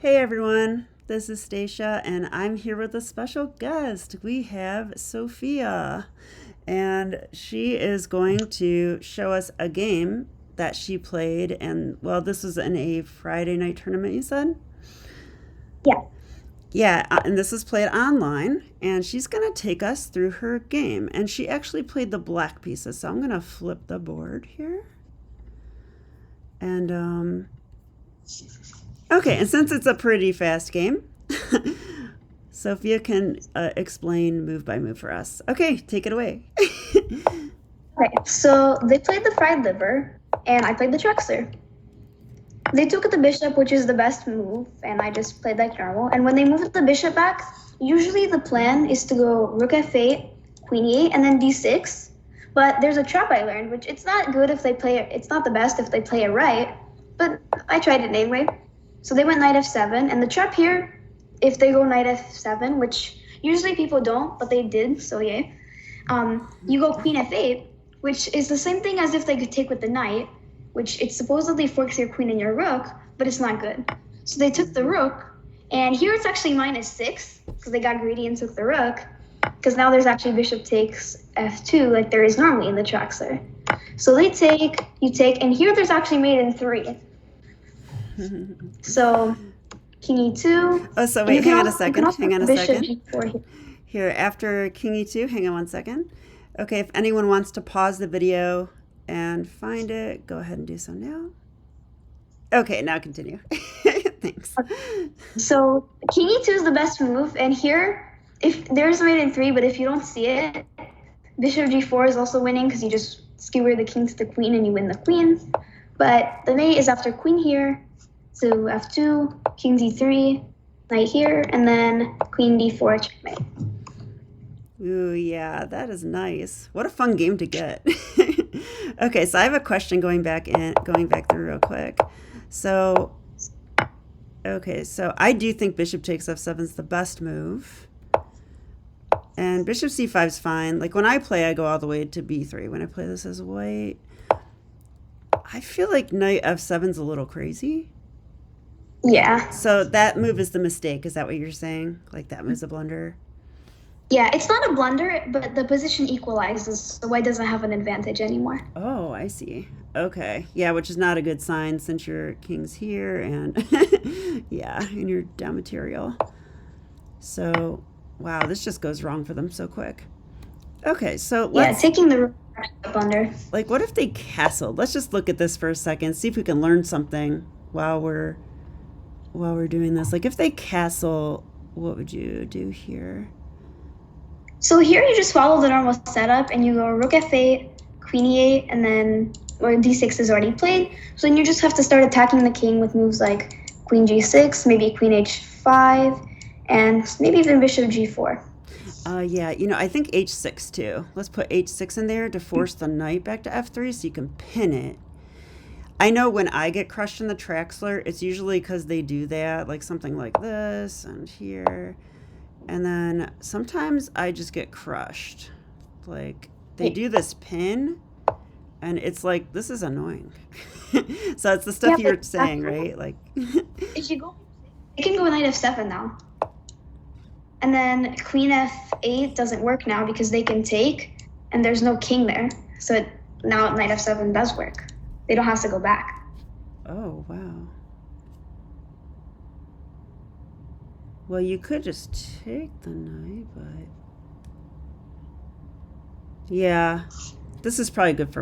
Hey everyone, this is Stacia and I'm here with a special guest. We have Sophia and she is going to show us a game that she played and well, this was in a Friday night tournament you said? Yeah. Yeah, and this is played online and she's going to take us through her game and she actually played the black pieces. So I'm going to flip the board here. And okay, and since it's a pretty fast game, Sophia can explain move by move for us. Okay, take it away. Okay. So they played the fried liver, and I played the Traxler. They took the bishop, which is the best move, and I just played like normal. And when they moved the bishop back, usually the plan is to go rook f8, queen e8, and then d6. But there's a trap I learned, which it's not good if they play it. It's not the best if they play it right, but I tried it anyway. So they went knight f7, and the trap here, if they go knight f7, which usually people don't, but they did, so yeah. You go queen f8, which is the same thing as if they could take with the knight, which it supposedly forks your queen and your rook, but it's not good. So they took the rook, and here it's actually -6 because they got greedy and took the rook. Because now there's actually bishop takes f2 like there is normally in the Traxler. So they take, you take, and here there's actually mate in 3. So king e2. Oh, so wait, hang on a second. Hang on a Bishop second. g4 Here, after king e2, hang on one second. Okay, if anyone wants to pause the video and find it, go ahead and do so now. Okay, now continue. Thanks. So king e2 is the best move, and here, if there's mate in 3, but if you don't see it, bishop g4 is also winning because you just skewer the king to the queen and you win the queen. But the mate is after queen here, so f2, king d3, knight here, and then queen d4 checkmate. Ooh, yeah, that is nice. What a fun game to get. Okay, so I have a question going back through real quick. So, okay, so I do think bishop takes f7 is the best move. And bishop c5 is fine. Like when I play, I go all the way to b3. When I play this as white, I feel like knight f7 is a little crazy. Yeah. So that move is the mistake. Is that what you're saying? Like that move's a blunder? Yeah, it's not a blunder, but the position equalizes, so white doesn't have an advantage anymore. Oh, I see. Okay. Yeah, which is not a good sign since your king's here and yeah, and you're down material. So, wow, this just goes wrong for them so quick. Okay, so Yeah, taking the rook is a blunder. like what if they castled? Let's just look at this for a second, see if we can learn something while we're doing this. Like if they castle, what would you do here? So here you just follow the normal setup and you go rook f8, queen e8, and then or d6 is already played. So then you just have to start attacking the king with moves like queen g6, maybe queen h5, and maybe even bishop g4. Yeah, I think h6 too. Let's put h6 in there to force the knight back to f3 so you can pin it. I know when I get crushed in the Traxler, it's usually because they do that, like something like this and here. And then sometimes I just get crushed. Like they do this pin and it's like, this is annoying. So it's the stuff Yeah, you're but saying, right? Like, if you go, you can go knight f7 now. And then queen f8 doesn't work now because they can take, and there's no king there. So now knight f7 does work. They don't have to go back. oh, wow. Well, you could just take the knight, but yeah, this is probably good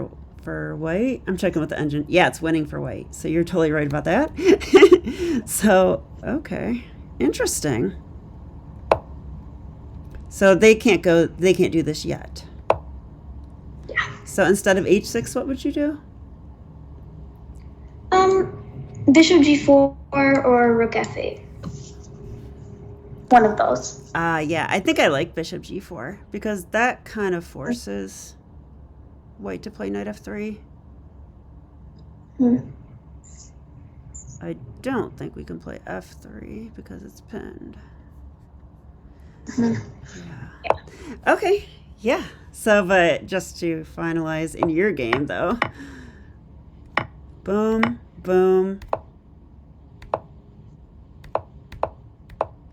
for white. I'm checking with the engine. Yeah, it's winning for white. So you're totally right about that. So, okay. Interesting. So they can't do this yet. Yeah. So instead of h6, what would you do? Bishop g4 or rook f8. One of those. Yeah, I think I like bishop g4 because that kind of forces white to play knight f3. Hmm. I don't think we can play f3 because it's pinned. Mhm. Yeah. Okay. Yeah. So, but just to finalize in your game, though, boom, boom,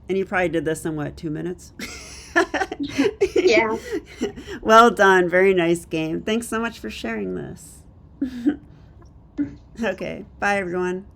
And you probably did this in what, 2 minutes? Yeah. Well done. Very nice game. Thanks so much for sharing this. Okay. Bye, everyone.